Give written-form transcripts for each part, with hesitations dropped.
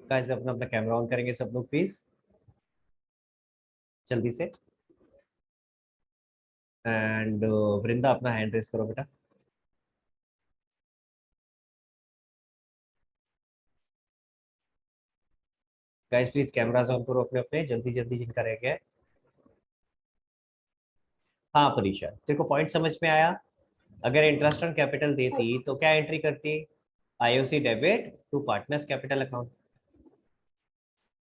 Guys अपना अपना camera on करेंगे सब लोग प्लीज, जल्दी से। एंड वृंदा अपना हैंड रेस करो बेटा। गाइस प्लीज कैमरास ऑन करो अपने अपने, जल्दी जल्दी जिनका रह गया है। हाँ परीक्षा, तेरे को पॉइंट समझ में आया? अगर इंटरेस्ट ऑन कैपिटल देती तो क्या एंट्री करती? IOC debit to partners capital account.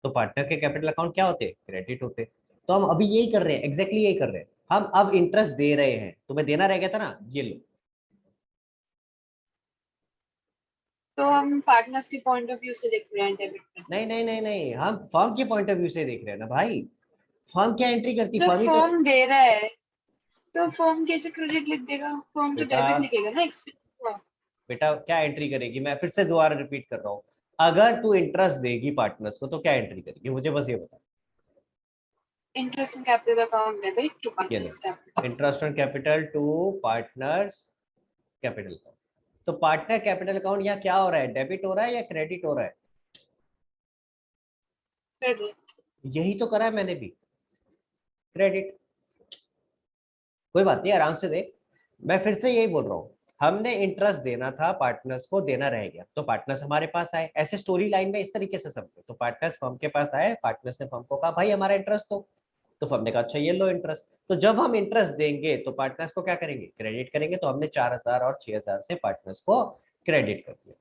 तो पार्टनर के कैपिटल अकाउंट क्या होते? क्रेडिट होते। तो हम अभी यही कर रहे हैं, एग्जैक्टली यही कर रहे हैं। हम अब इंटरेस्ट दे रहे हैं, तुम्हें देना रह गया था ना, ये लो। तो हम पार्टनर्स के पॉइंट ऑफ व्यू से देख रहे हैं डेबिट करना। नहीं नहीं नहीं नहीं, हम फर्म के पॉइंट ऑफ व्यू से देख रहे हैं ना भाई। फर्म क्या एंट्री करती? जब फर्म ही तो। फर्म दे रहा है तो फर्म कैसे क्रेडिट लिख देगा? फर्म तो बेटा, डेबिट लिखेगा ना एक्सपेंस हुआ। बेटा क्या एंट्री करेगी? मैं फिर से दोबारा रिपीट कर रहा हूँ। अगर तू इंटरेस्ट देगी पार्टनर्स को तो क्या एंट्री करेगी, मुझे बस ये बता। Interest in capital account debit to ये ले, partners capital. Interest on capital to partners capital account. तो पार्टनर कैपिटल अकाउंट यहाँ क्या हो रहा है? डेबिट हो रहा है या क्रेडिट हो रहा है? क्रेडिट। यही तो करा है मैंने भी, क्रेडिट। कोई बात नहीं, आराम से देख। मैं फिर से यही बोल रहा हूँ, हमने इंटरेस्ट देना था, पार्टनर्स को देना रह गया, तो पार्टनर्स हमारे पास आए। ऐसे स्टोरी लाइन में इस तरीके से समझो, तो पार्टनर्स फर्म के पास आए, पार्टनर्स ने फर्म को कहा भाई हमारा इंटरेस्ट दो। तो फर्म ने कहा अच्छा ये लो इंटरेस्ट। तो जब हम इंटरेस्ट देंगे तो पार्टनर्स को क्या करेंगे? क्रेडिट करेंगे। तो हमने 4,000 और 6,000 से पार्टनर्स को क्रेडिट कर दिया।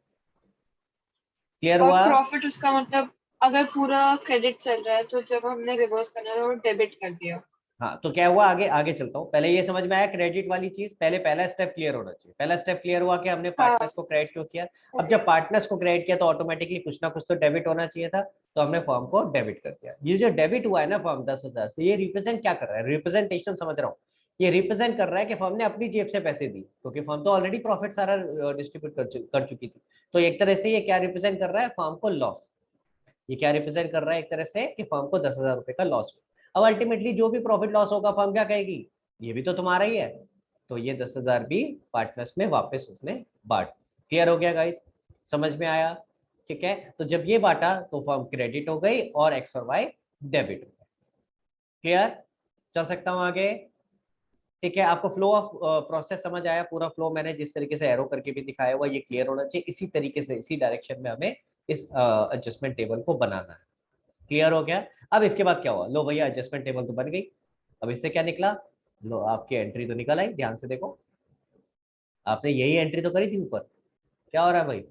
क्लियर और हुआ? प्रॉफिट उसका मतलब अगर पूरा क्रेडिट चल रहा है तो जब हमने रिवर्स करना है तो डेबिट कर दिया। हाँ तो क्या हुआ, आगे आगे चलता हूँ। पहले ये समझ में आया क्रेडिट वाली चीज? पहले पहला स्टेप क्लियर होना चाहिए। पहला स्टेप क्लियर हुआ कि हमने हाँ। पार्टनर्स को क्रेडिट क्यों किया। अब ओके। जब पार्टनर्स को क्रेडिट किया तो ऑटोमेटिकली कुछ ना कुछ तो डेबिट होना चाहिए था। तो हमने फर्म को डेबिट कर दिया। ये जो डेबिट हुआ है ना फर्म 10,000 से, ये रिप्रेजेंट क्या कर रहा है? रिप्रेजेंटेशन समझ रहा हूँ। ये रिप्रेजेंट कर रहा है कि फर्म ने अपनी जेब से पैसे दी, क्योंकि फर्म तो ऑलरेडी प्रॉफिट सारा डिस्ट्रीब्यूट कर चुकी थी। तो एक तरह से ये क्या रिप्रेजेंट कर रहा है? फर्म को लॉस। ये क्या रिप्रेजेंट कर रहा है एक तरह से? कि फर्म को 10,000 रुपए का लॉस हो। अब अल्टीमेटली जो भी प्रॉफिट लॉस होगा फर्म क्या कहेगी? ये भी तो तुम्हारा ही है। तो ये 10,000 भी पार्टनर्स में वापस उसने बांट। क्लियर हो गया गाइस? समझ में आया? ठीक है, तो जब ये बांटा तो फर्म क्रेडिट हो गई और एक्स और वाई डेबिट हो गया। क्लियर? चल सकता हूं आगे? ठीक है, आपको फ्लो ऑफ प्रोसेस समझ आया? पूरा फ्लो मैंने जिस तरीके से एरो करके भी दिखाया हुआ, ये क्लियर होना चाहिए। इसी तरीके से इसी डायरेक्शन में हमें इस एडजस्टमेंट टेबल को बनाना है। क्लियर हो गया? अब इसके बाद क्या हुआ? लो भैया एडजस्टमेंट टेबल तो बन गई। अब इससे क्या निकला? लो आपकी एंट्री तो निकल आई, ध्यान से देखो। आपने यही एंट्री तो करी थी ऊपर। क्या हो रहा है भाई?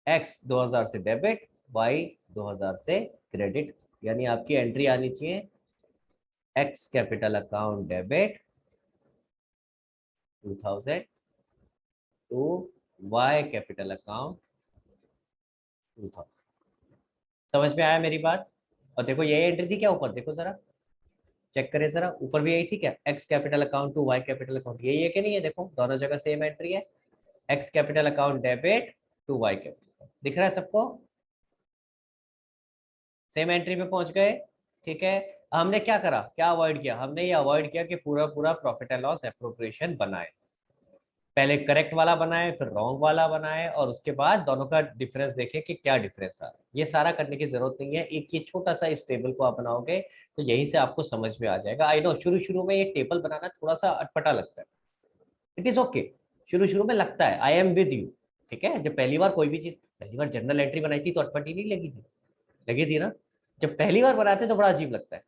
एक्स 2,000 से डेबिट, वाई 2,000 से क्रेडिट। यानी आपकी एंट्री आनी चाहिए X capital account debit 2,000 to Y capital account 2,000। समझ में आया मेरी बात? और देखो यही एंट्री थी क्या ऊपर? देखो जरा, चेक करें जरा, ऊपर भी यही थी क्या? X capital account to Y capital account, यही है कि नहीं है? देखो दोनों जगह सेम एंट्री है। X capital account debit to Y capital, दिख रहा है सबको? सेम एंट्री पे पहुंच गए। ठीक है, हमने क्या करा, क्या अवॉइड किया? हमने ये अवॉइड किया कि पूरा पूरा प्रॉफिट एंड लॉस एप्रोप्रिएशन बनाए। पहले करेक्ट वाला बनाए, फिर रॉन्ग वाला बनाए, और उसके बाद दोनों का डिफरेंस देखें कि क्या डिफरेंस आ रहा है। ये सारा करने की जरूरत नहीं है, एक ये छोटा सा इस टेबल को आप बनाओगे तो यही से आपको समझ में आ जाएगा। आई नो शुरू शुरू में ये टेबल बनाना थोड़ा सा अटपटा लगता है, इट इज ओके। शुरू शुरू में लगता है, आई एम विद यू। ठीक है, जब पहली बार कोई भी चीज, पहली बार जनरल एंट्री बनाई थी तो अटपटी नहीं लगी थी? लगी थी ना? जब पहली बार बनाते तो बड़ा अजीब लगता है।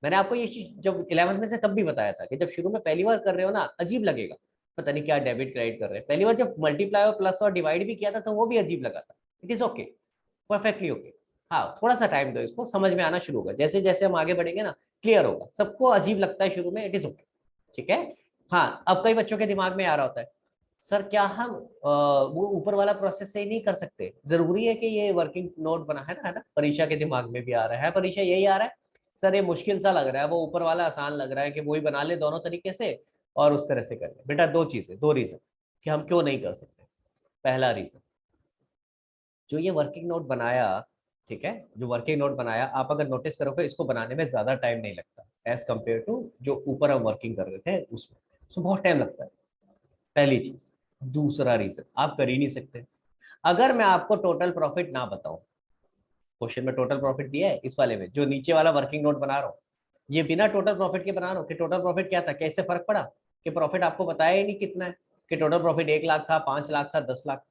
मैंने आपको ये चीज जब 11th में थे तब भी बताया था कि जब शुरू में पहली बार कर रहे हो ना, अजीब लगेगा। पता नहीं क्या डेबिट क्रेडिट कर रहे हैं। पहली बार जब मल्टीप्लाई और प्लस और डिवाइड भी किया था तो वो भी अजीब लगा था। It is okay, perfectly okay. हाँ थोड़ा सा टाइम दो, इसको समझ में आना शुरू होगा। जैसे जैसे हम आगे बढ़ेंगे ना क्लियर होगा। सबको अजीब लगता है शुरू में, इट इज ओके। ठीक है। हाँ अब कई बच्चों के दिमाग में आ रहा होता है, सर क्या हम वो ऊपर वाला प्रोसेस से ही नहीं कर सकते? जरूरी है कि ये वर्किंग नोट बना है ना? परीक्षा के दिमाग में भी आ रहा है, परीक्षा यही आ रहा है। सर ये मुश्किल सा लग रहा है, वो ऊपर वाला आसान लग रहा है, कि वही बना ले दोनों तरीके से और उस तरह से कर ले। बेटा दो चीजें, दो रीजन कि हम क्यों नहीं कर सकते। पहला रीजन, जो ये वर्किंग नोट बनाया, ठीक है, जो वर्किंग नोट बनाया, आप अगर नोटिस करोगे इसको बनाने में ज्यादा टाइम नहीं लगता एज कंपेयर टू जो ऊपर हम वर्किंग कर रहे थे उसमें बहुत टाइम लगता है। पहली चीज। दूसरा रीजन, आप कर ही नहीं सकते। अगर मैं आपको टोटल प्रॉफिट ना बताऊं, क्वेश्चन में टोटल प्रॉफिट दिया है, इस वाले में जो नीचे वाला वर्किंग नोट बना रहा हूँ ये बिना टोटल प्रॉफिट के बना रहा हूँ कि टोटल प्रॉफिट क्या था, कैसे फर्क पड़ा कि प्रॉफिट आपको बताया ही नहीं कितना है, कि टोटल प्रॉफिट 1 लाख था, 5 लाख था, 10 लाख था।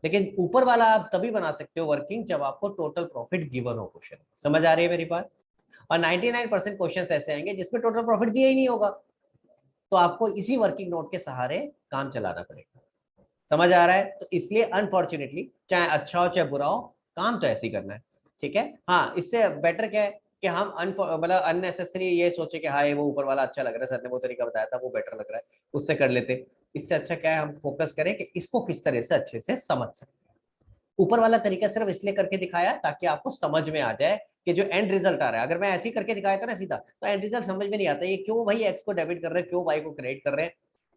लेकिन ऊपर वाला आप तभी बना सकते हो वर्किंग जब आपको टोटल प्रॉफिट गिवन हो क्वेश्चन। समझ आ रही है मेरी बात? और 99% क्वेश्चन ऐसे आएंगे जिसमें टोटल प्रॉफिट दिया ही नहीं होगा, तो आपको इसी वर्किंग नोट के सहारे काम चलाना पड़ेगा। समझ आ रहा है? तो इसलिए अनफॉर्चुनेटली चाहे अच्छा हो चाहे बुरा हो, काम तो ऐसे ही करना है। ठीक है, हाँ, इससे बेटर क्या है कि हम मतलब अननेसेसरी ये सोचे कि हाँ ये वो ऊपर वाला अच्छा लग रहा है, सर ने वो तरीका बताया था वो बेटर लग रहा है, उससे कर लेते। इससे अच्छा क्या है, हम फोकस करें कि इसको किस तरह से अच्छे से समझ सकें। ऊपर वाला तरीका सिर्फ इसलिए करके दिखाया ताकि आपको समझ में आ जाए कि जो एंड रिजल्ट आ रहा है। अगर मैं ऐसे ही करके दिखाया था ना सीधा, तो एंड रिजल्ट समझ में नहीं आता, ये क्यों भाई एक्स को डेबिट कर रहे हैं, क्यों वाई को क्रेडिट कर रहे हैं।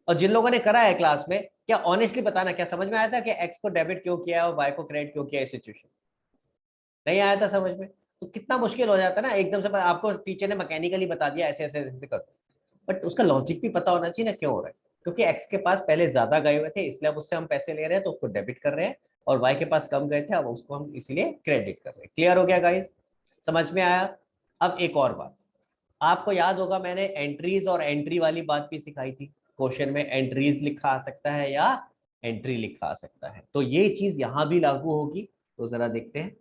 और जिन लोगों ने करा है क्लास में, क्या ऑनेस्टली बताना, क्या समझ में आया था कि एक्स को डेबिट क्यों किया और वाई को क्रेडिट क्यों किया? इस सिचुएशन नहीं आया था समझ में? तो कितना मुश्किल हो जाता है ना, एकदम से आपको टीचर ने मैकेनिकली बता दिया ऐसे ऐसे ऐसे कर, बट उसका लॉजिक भी पता होना चाहिए ना क्यों हो रहा है। क्योंकि एक्स के पास पहले ज्यादा गए हुए थे इसलिए अब उससे हम पैसे ले रहे हैं तो उसको डेबिट कर रहे हैं, और वाई के पास कम गए थे अब उसको हम इसलिए क्रेडिट कर रहे हैं। क्लियर हो गया गाइस? समझ में आया? अब एक और बात, आपको याद होगा मैंने एंट्रीज और एंट्री वाली बात भी सिखाई थी। क्वेश्चन में एंट्रीज लिखा आ सकता है या एंट्री लिखा आ सकता है, तो ये चीज यहां भी लागू होगी। तो जरा देखते हैं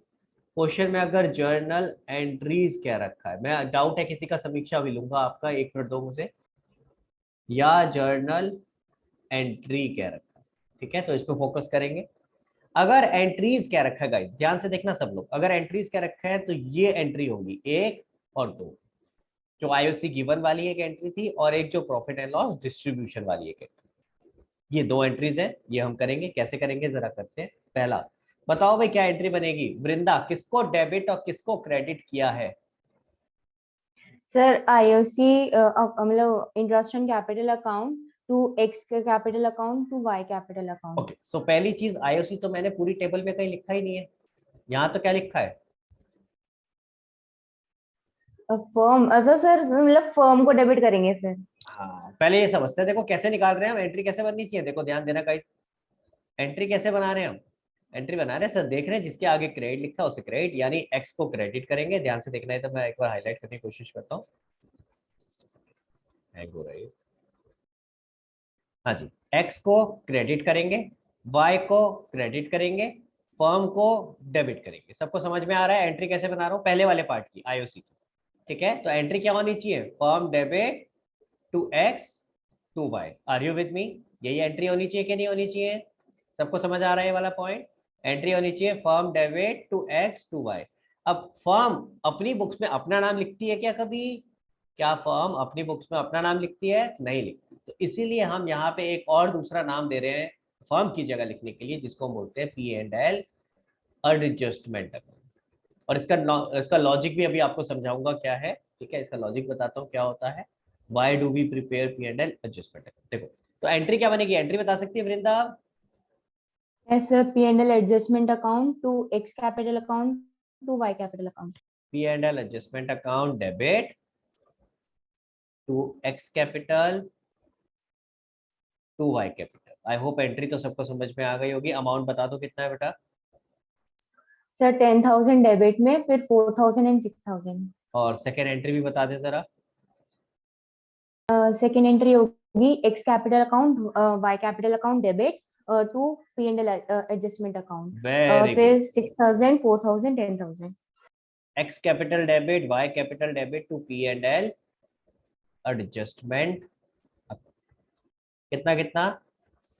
क्वेश्चन में अगर जर्नल एंट्रीज क्या रखा है, मैं डाउट है किसी का समीक्षा भी लूंगा आपका, 1 मिनट दो मुझे, या जर्नल एंट्री क्या रखा है। ठीक है, तो इस पर फोकस करेंगे। अगर एंट्रीज क्या रखा है गाइस, ध्यान से देखना सब लोग, अगर एंट्रीज क्या रखा है तो ये एंट्री होगी 1 और 2, जो आईओसी गिवन वाली एक एंट्री थी और एक जो प्रॉफिट एंड लॉस डिस्ट्रीब्यूशन वाली एक एंट्री। ये 2 एंट्रीज है, ये हम करेंगे। कैसे करेंगे जरा करते हैं। पहला बताओ भाई क्या एंट्री बनेगी, वृंदा किसको डेबिट और किसको क्रेडिट किया है? सर आईओसी मतलब interest on capital account to X capital account to Y capital account. Okay, so पहली चीज आईओसी तो मैंने पूरी टेबल में कहीं लिखा ही नहीं है, यहाँ तो क्या लिखा है? फर्म, अच्छा सर मतलब फर्म को डेबिट करेंगे फिर। हाँ, पहले ये समझते हैं, देखो कैसे निकाल रहे हैं हम, एंट्री कैसे बननी चाहिए, देखो ध्यान देना गाइस। एंट्री कैसे बना रहे हैं हम? एंट्री बना रहे हैं सर, देख रहे हैं जिसके आगे क्रेडिट लिखा है उसे क्रेडिट, यानी एक्स को क्रेडिट करेंगे। ध्यान से देखना है तो मैं एक बार हाईलाइट करने की कोशिश करता हूँ। हैंग हो रही है। हाँ जी, एक्स को क्रेडिट करेंगे, वाई को क्रेडिट करेंगे, फर्म को डेबिट करेंगे। सबको समझ में आ रहा है एंट्री कैसे बना रहा हूँ पहले वाले पार्ट की, आईओसी की? ठीक है, तो एंट्री क्या होनी चाहिए, firm debit to X to Y. Are you with me? यही एंट्री होनी चाहिए कि नहीं होनी चाहिए? सबको समझ आ रहा है ये वाला पॉइंट? एंट्री होनी चाहिए firm debit to X to Y. अब फर्म अपनी बुक्स में अपना नाम लिखती है क्या कभी? क्या फर्म अपनी बुक्स में अपना नाम लिखती है? नहीं लिखती। तो इसीलिए हम यहाँ पे एक और दूसरा नाम दे रहे हैं फर्म की जगह लिखने के लिए, जिसको हम बोलते हैं P and L adjustment account. और इसका लॉजिक भी अभी आपको समझाऊंगा क्या है। ठीक है, इसका लॉजिक बताता हूँ क्या होता है। Why do we prepare P and L adjustment account? देखो, तो एंट्री क्या बनेगी, एंट्री बता सकती है Vrinda? Yes sir, P and L adjustment account to X capital account to Y capital account. P and L adjustment account debit to X capital to Y capital. I hope entry तो सबको समझ में आ गई होगी। Amount बता दो कितना है बेटा? सर 10,000 डेबिट में, फिर 4,000 एंड 6,000। और सेकेंड एंट्री भी बता दे जरा। सेकेंड एंट्री होगी X capital account Y capital account debit to P and L adjustment account, very good. फिर 6,000 4,000 10,000। X capital debit Y capital debit to P and L adjustment. कितना कितना?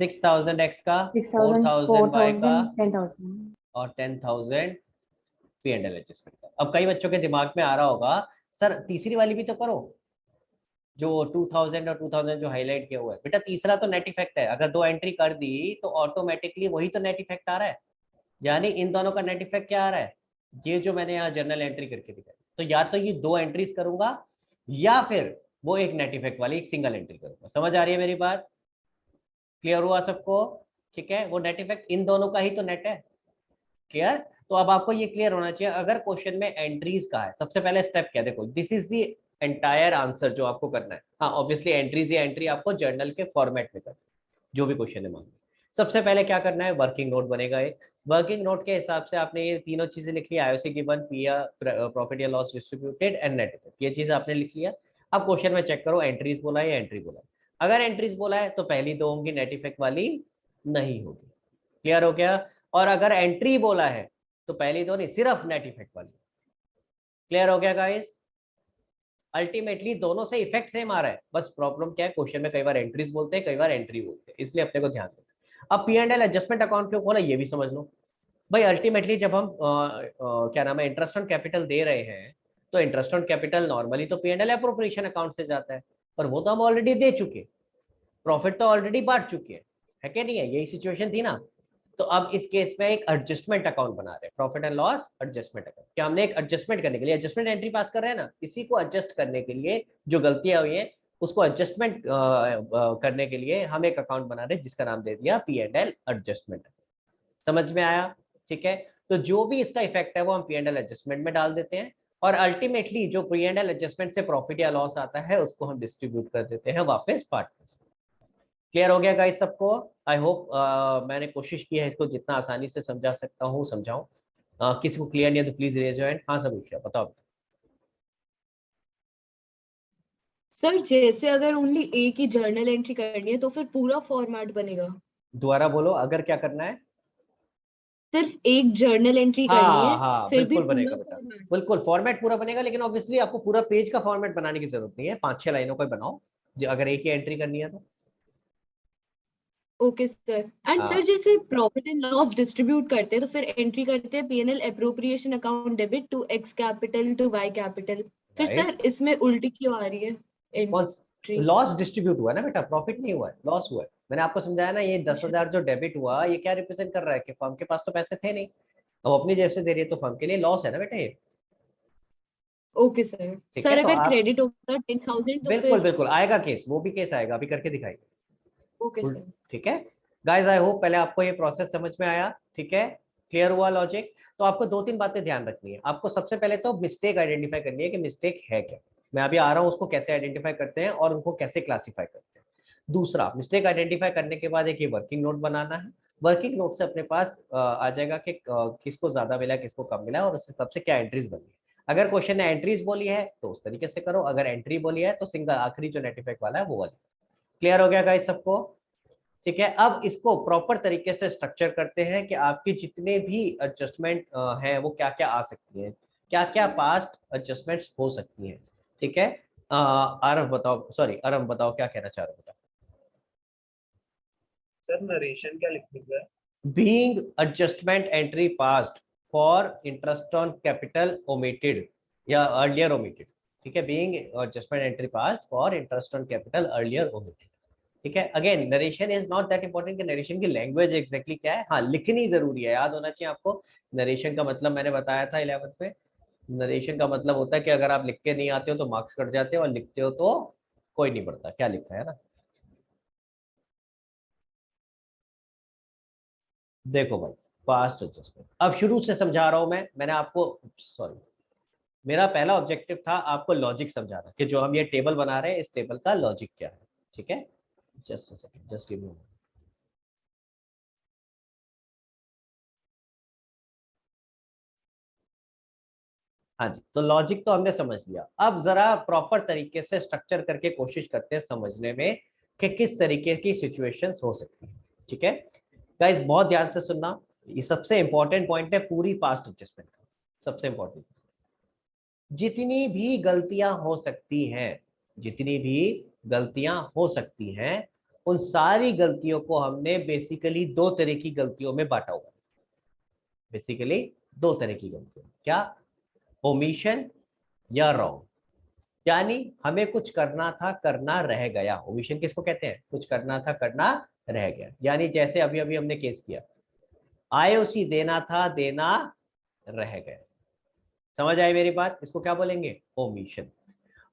6,000 x का, 6,000 4,000 Y का, 4,000 10,000। और 10,000 पी एंड एल एडजस्टमेंट का। अब कई बच्चों के दिमाग में आ रहा होगा सर तीसरी वाली भी तो करो, जो 2,000 और 2,000 जो हाईलाइट किया हुआ है। बेटा तीसरा तो नेट इफेक्ट है, अगर 2 एंट्री कर दी तो ऑटोमेटिकली वही तो नेट इफेक्ट आ रहा है। यानी इन दोनों का नेट इफेक्ट क्या आ रहा है, ये जो मैंने यहाँ जर्नल एंट्री करके दिखाई। तो या तो ये 2 एंट्रीज करूंगा या फिर वो एक नेट इफेक्ट वाली एक सिंगल एंट्री करूंगा। समझ आ रही है मेरी बात? क्लियर हुआ सबको? ठीक है, वो नेट इफेक्ट इन दोनों का ही तो नेट है। क्लियर? तो अब आपको ये क्लियर होना चाहिए, अगर क्वेश्चन में एंट्रीज का है, सबसे पहले स्टेप क्या, देखो this is the entire answer जो आपको करना है। हाँ ऑब्वियसली एंट्रीज या एंट्री आपको जर्नल के फॉर्मेट में करना, जो भी क्वेश्चन है मांगे। सबसे पहले क्या करना है, वर्किंग नोट बनेगा एक। वर्किंग नोट के हिसाब से आपने ये तीनों चीजें लिख लिया, आईओसी गिवन, प्रॉफिट या loss distributed and net effect, ये चीज आपने लिख लिया। अब क्वेश्चन में चेक करो एंट्रीज बोला है या एंट्री बोला है। अगर एंट्रीज बोला है तो पहली दो होंगी, नेट इफेक्ट वाली नहीं होगी। क्लियर हो गया? और अगर एंट्री बोला है तो पहली दो नहीं, सिर्फ नेट इफेक्ट वाली। क्लियर हो गया गाइस? अल्टीमेटली दोनों से इफेक्ट सेम आ रहा है, बस प्रॉब्लम क्या है, क्वेश्चन में कई बार एंट्रीज बोलते हैं, कई बार एंट्री बोलते हैं, इसलिए अपने को ध्यान देना। अब P&L एडजस्टमेंट अकाउंट क्यों खोला ये भी समझ लो भाई। अल्टीमेटली जब हम क्या नाम है, इंटरेस्ट ऑन कैपिटल दे रहे हैं, तो इंटरेस्ट ऑन कैपिटल नॉर्मली तो P&L एप्रोप्रिएशन अकाउंट से जाता है, पर वो तो हम ऑलरेडी दे चुके, प्रॉफिट तो ऑलरेडी बांट चुके हैं, है कि नहीं है? यही सिचुएशन थी ना। तो अब इस केस में एक एडजस्टमेंट अकाउंट बना रहे हैं, profit and loss adjustment account. क्या हमने एक एडजस्टमेंट करने के लिए एडजस्टमेंट एंट्री पास कर रहे हैं ना, इसी को एडजस्ट करने के लिए जो गलतियां हुई हैं उसको एडजस्टमेंट करने के लिए हम एक अकाउंट बना रहे हैं जिसका नाम दे दिया P&L एडजस्टमेंट। समझ में आया? ठीक है, तो जो भी इसका इफेक्ट है वो हम P&L एडजस्टमेंट में डाल देते हैं, और अल्टीमेटली जो P&L एडजस्टमेंट से प्रॉफिट या लॉस आता है उसको हम डिस्ट्रीब्यूट कर देते हैं वापस पार्टनर्स। क्लियर हो गया गाइस सबको? आई होप मैंने कोशिश की है इसको जितना आसानी से समझा सकता हूँ समझाऊं। किसी को क्लियर नहीं है तो प्लीज रेज योर हैंड। हाँ समीक्षा बताओ। सर जैसे अगर ओनली एक ही जर्नल एंट्री करनी है तो फिर पूरा फॉर्मेट बनेगा? दोबारा बोलो, अगर क्या करना है? सिर्फ एक जर्नल एंट्री करनी है हाँ फिर भी बिल्कुल बनेगा पूरा बेटा, फॉर्मेट? बिल्कुल फॉर्मेट पूरा बनेगा, लेकिन ऑब्वियसली आपको पूरा पेज का फॉर्मेट बनाने की जरूरत नहीं है, 5-6 लाइनों का बनाओ जो अगर एक ही एंट्री करनी है तो। Okay sir. एंड सर हाँ जैसे प्रॉफिट एंड लॉस डिस्ट्रीब्यूट करते हैं तो फिर एंट्री करते हैं P&L appropriation account debit to X capital to Y capital, फिर सर राइट। इसमें उल्टी क्यों आ रही है कौन? एंट्री? लॉस डिस्ट्रीब्यूट हुआ है ना बेटा, प्रॉफिट नहीं हुआ है, लॉस हुआ है। मैंने आपको समझाया ना, ये अच्छा 10,000 जो डेबिट हुआ ये क्या रिप्रेजेंट कर रहा है कि फर्म के पास तो पैसे थे नहीं, अब अपनी जेब से दे रही है, तो फर्म के लिए लॉस है ना बेटा ये। Okay sir. ठीक है, सर तो अगर आप क्रेडिट होता 10,000 तो बिल्कुल फिर? बिल्कुल आएगा केस, वो भी केस आएगा, अभी करके दिखाएंगे। Okay sir. ठीक है गाइस, आई होप पहले आपको ये प्रोसेस समझ में आया। ठीक है, क्लियर हुआ लॉजिक? तो आपको 2-3 बातें ध्यान रखनी है। आपको सबसे पहले तो मिस्टेक आइडेंटिफाई करनी है कि मिस्टेक है क्या। मैं अभी आ रहा हूं उसको कैसे आइडेंटिफाई करते हैं और उनको कैसे क्लासिफाई करते हैं। दूसरा, मिस्टेक आइडेंटिफाई करने के बाद एक ये वर्किंग नोट बनाना है। वर्किंग नोट से अपने पास आ जाएगा कि किसको ज्यादा मिला, किसको कम मिला, और उस हिसाब से क्या एंट्रीज बनी है। अगर क्वेश्चन ने एंट्रीज बोली है तो उस तरीके से करो, अगर एंट्री बोली है तो सिंगल आखिरी जो नेट इफेक्ट वाला है वो वाली। क्लियर हो गया गाइस सबको? ठीक है, अब इसको प्रॉपर तरीके से स्ट्रक्चर करते हैं कि आपकी जितने भी एडजस्टमेंट हैं वो क्या क्या आ सकती हैं, क्या क्या पास्ट एडजस्टमेंट्स हो सकती हैं। ठीक है, आरव बताओ, सॉरी अरम बताओ क्या कहना चाह रहे हो बेटा। सर नरेशन क्या लिखने है? Being adjustment entry past for interest on capital omitted या अर्लियर ओमिटेड। ठीक है, being adjustment entry past for interest on capital earlier omitted. ठीक है, again narration is not that important कि नरेशन की लैंग्वेज एग्जैक्टली क्या है, हाँ लिखनी जरूरी है, याद होना चाहिए आपको। नरेशन का मतलब मैंने बताया था 11th में, नरेशन का मतलब होता है कि अगर आप लिख के नहीं आते हो तो मार्क्स कट जाते हो, और लिखते हो तो कोई नहीं पढ़ता क्या लिखा है ना। देखो भाई, पास्ट एडजस्टमेंट अब शुरू से समझा रहा हूं मैंने आपको, सॉरी मेरा पहला ऑब्जेक्टिव था आपको लॉजिक समझाना कि जो हम ये टेबल बना रहे हैं इस टेबल का लॉजिक क्या है। ठीक है, just a second, just give me. हाँ जी, तो लॉजिक तो हमने समझ लिया, अब जरा प्रॉपर तरीके से स्ट्रक्चर करके कोशिश करते हैं समझने में कि किस तरीके की सिचुएशंस हो सकती है। ठीक है गाइस, बहुत ध्यान से सुनना, ये सबसे इंपॉर्टेंट पॉइंट है पूरी पास्ट एडजस्टमेंट का, सबसे इंपॉर्टेंट। जितनी भी गलतियां हो सकती हैं, जितनी भी गलतियां हो सकती हैं, उन सारी गलतियों को हमने बेसिकली दो तरह की गलतियों में बांटा हुआ है। बेसिकली दो तरह की गलतियां, क्या? ओमिशन या रॉन्ग। यानी हमें कुछ करना था, करना रह गया। ओमिशन किसको कहते हैं? कुछ करना था, करना रह गया। यानी जैसे अभी अभी हमने केस किया, आईओसी देना था, देना रह गया। समझ आई मेरी बात? इसको क्या बोलेंगे? ओमिशन।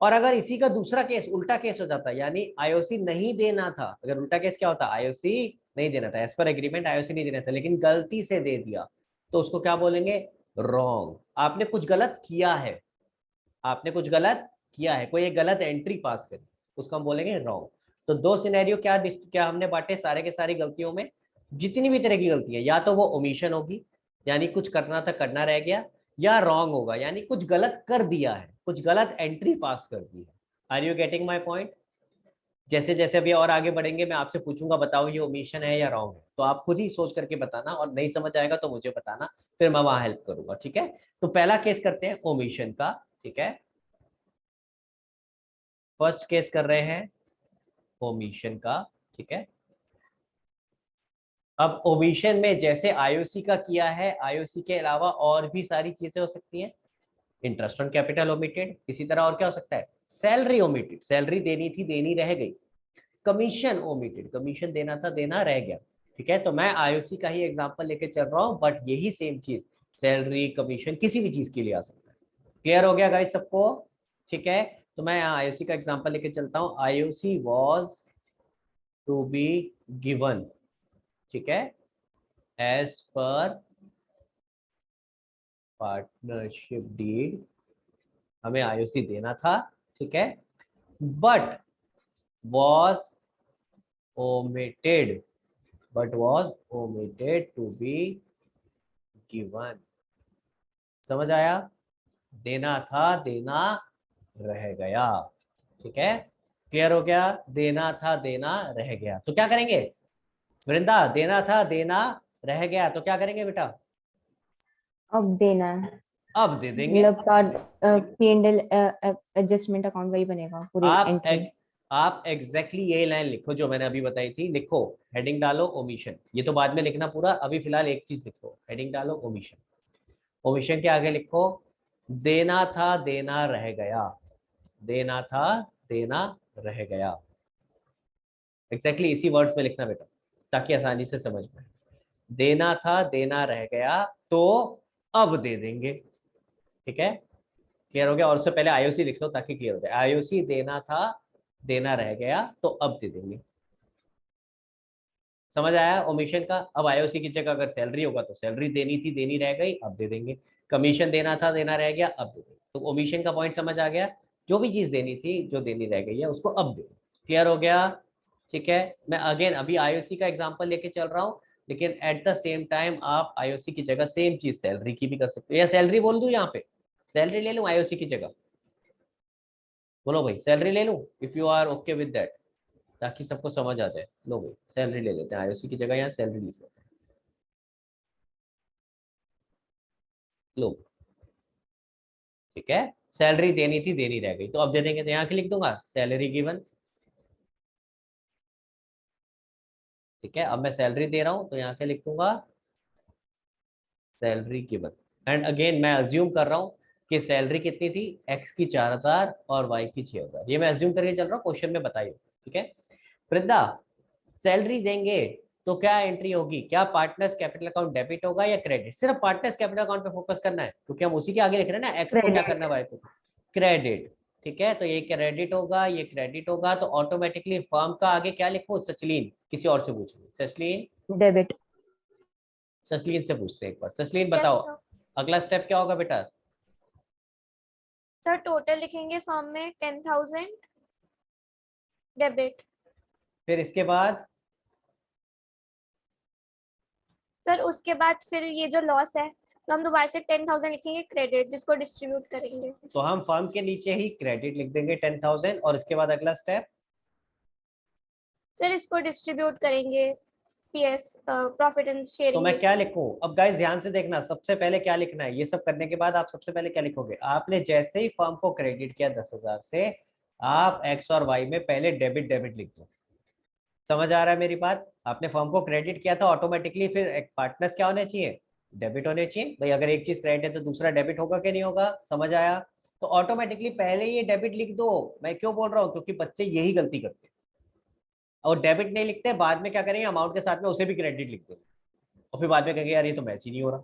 और अगर इसी का दूसरा केस, उल्टा केस हो जाता, यानी आईओसी नहीं देना था, अगर उल्टा केस क्या होता, आईओसी नहीं देना था, एज पर एग्रीमेंट आईओसी नहीं देना था लेकिन गलती से दे दिया, तो उसको क्या बोलेंगे? रॉन्ग। आपने कुछ गलत किया है, आपने कुछ गलत किया है, कोई एक गलत एंट्री पास करी, उसको हम बोलेंगे रॉन्ग। तो दो सिनेरियो क्या क्या हमने बांटे सारे के सारी गलतियों में? जितनी भी तरह की गलती है, या तो वो ओमिशन होगी यानी कुछ करना था करना रह गया, या रॉन्ग होगा यानी कुछ गलत कर दिया है, कुछ गलत एंट्री पास कर दी है। Are you getting my point? जैसे जैसे अभी और आगे बढ़ेंगे मैं आपसे पूछूंगा बताओ ये ओमिशन है या रॉन्ग है, तो आप खुद ही सोच करके बताना, और नहीं समझ आएगा तो मुझे बताना, फिर मैं वहां हेल्प करूंगा। ठीक है, तो पहला केस करते हैं ओमिशन का। ठीक है, फर्स्ट केस कर रहे हैं ओमिशन का। ठीक है, अब ओमिशन में जैसे आईओसी का किया है, आईओसी के अलावा और भी सारी चीजें हो सकती हैं। इंटरेस्ट ऑन कैपिटल ओमिटेड, इसी तरह और क्या हो सकता है, सैलरी ओमिटेड, सैलरी देनी थी देनी रह गई। कमीशन ओमिटेड, कमीशन देना था देना रह गया। ठीक है, तो मैं आईओसी का ही एग्जांपल लेके चल रहा हूं, बट यही सेम चीज सैलरी कमीशन किसी भी चीज के लिए आ सकता है। क्लियर हो गया गाइस सबको? ठीक है, तो मैं यहाँ आईओसी का एग्जांपल लेके चलता हूँ। IOC was to be given, ठीक है, एज पर पार्टनरशिप डीड, हमें आईओसी देना था। ठीक है, but was omitted, to be given। समझ आया? देना था देना रह गया। ठीक है, क्लियर हो गया? देना था देना रह गया, तो क्या करेंगे वृंदा? देना था देना रह गया, तो क्या करेंगे बेटा? अब देना है, अब दे देंगे। मतलब P&L एडजस्टमेंट अकाउंट वही बनेगा पूरी आप एंट्री। आप एग्जैक्टली यही लाइन लिखो जो मैंने अभी बताई थी। लिखो, हेडिंग डालो ओमिशन, ये तो बाद में लिखना पूरा, अभी फिलहाल एक चीज लिखो, हेडिंग डालो ओमिशन। ओमिशन के आगे लिखो देना था देना रह गया, देना था देना रह गया। एग्जैक्टली इसी वर्ड्स में लिखना बेटा, ताकि आसानी से समझ में। देना था देना रह गया, तो अब दे देंगे। ठीक है, क्लियर हो गया? और उससे पहले आईओसी लिख लो ताकि क्लियर हो जाए। आईओसी देना था देना रह गया, तो अब दे देंगे। समझ आया ओमिशन का? अब आईओसी की जगह अगर सैलरी होगा तो सैलरी देनी थी देनी रह गई, अब दे देंगे। कमीशन देना था देना रह गया, अब दे देंगे। तो ओमिशन का पॉइंट समझ आ गया, जो भी चीज देनी थी जो देनी रह गई है उसको अब दे। क्लियर हो गया? ठीक है, मैं अगेन अभी आईओसी का एग्जांपल लेके चल रहा हूँ, लेकिन एट द सेम टाइम आप आईओसी की जगह सेम चीज सैलरी की भी कर सकते हो, या सैलरी बोल दूं यहाँ पे, सैलरी ले लूं आईओसी की जगह? बोलो भाई, सैलरी ले लूं if you are okay with that, ताकि सबको समझ आ जाए। लो भाई सैलरी ले लेते हैं, आईओसी की जगह यहाँ सैलरी लिख लेते हैं। लो, ठीक है, सैलरी देनी थी देनी रह गई, तो अब दे देंगे, तो यहाँ के लिख दूंगा सैलरी गिवन। ठीक है, अब मैं सैलरी दे रहा हूँ तो यहाँ के लिख दूंगा सैलरी गिवन। एंड अगेन मैं अज्यूम कर रहा हूँ कि सैलरी कितनी थी, एक्स की 4000 और वाई की 6000, ये मैं अज्यूम करके चल रहा हूँ, क्वेश्चन में बताइए। ठीक है, वृद्धा सैलरी देंगे तो क्या एंट्री होगी, क्या पार्टनर्स कैपिटल अकाउंट डेबिट होगा या क्रेडिट? सिर्फ पार्टनर्स कैपिटल अकाउंट पे फोकस करना है, क्योंकि हम उसी के आगे लिख रहे हैं ना, एक्स को क्या करना है वाई को क्रेडिट। ठीक है, तो ये क्रेडिट होगा ये क्रेडिट होगा, तो ऑटोमेटिकली फर्म का आगे क्या लिखो, सचलीन, किसी और से पूछिए, सचलीन, डेबिट। सचलीन से पूछते हैं एक बार। सचलीन यस बताओ सर। अगला स्टेप क्या होगा बेटा? सर टोटल लिखेंगे फॉर्म में 10,000 डेबिट। फिर इसके बाद सर उसके बाद फिर ये जो लॉस है तो हम दोबारा से 10,000 लिखेंगे क्रेडिट, जिसको डिस्ट्रीब्यूट करेंगे। तो हम फर्म के नीचे ही क्रेडिट लिख देंगे 10,000, और इसके बाद अगला स्टेप सर इसको डिस्ट्रीब्यूट करेंगे पीएस, प्रॉफिट एंड तो शेयरिंग। मैं क्या लिखूं? अब गाइस ध्यान से देखना, सबसे पहले क्या लिखना है, ये सब करने के बाद आप सबसे पहले क्या लिखोगे? आपने जैसे ही फर्म को क्रेडिट किया 10,000 से, आप एक्स और वाई में पहले डेबिट डेबिट लिख दो। समझ आ रहा है मेरी बात? आपने फर्म को क्रेडिट किया था, ऑटोमेटिकली फिर एक पार्टनर्स क्या होने चाहिए, डेबिट होने चाहिए भाई। अगर एक चीज क्रेडिट है तो दूसरा डेबिट होगा कि नहीं होगा? समझ आया? तो ऑटोमेटिकली पहले ये डेबिट लिख दो। मैं क्यों बोल रहा हूँ, क्योंकि बच्चे यही गलती करते हैं, और डेबिट नहीं लिखते, बाद में क्या करेंगे, अमाउंट के साथ में उसे भी क्रेडिट लिख देंगे, और फिर बाद में कहेंगे यार ये तो मैच ही नहीं हो रहा।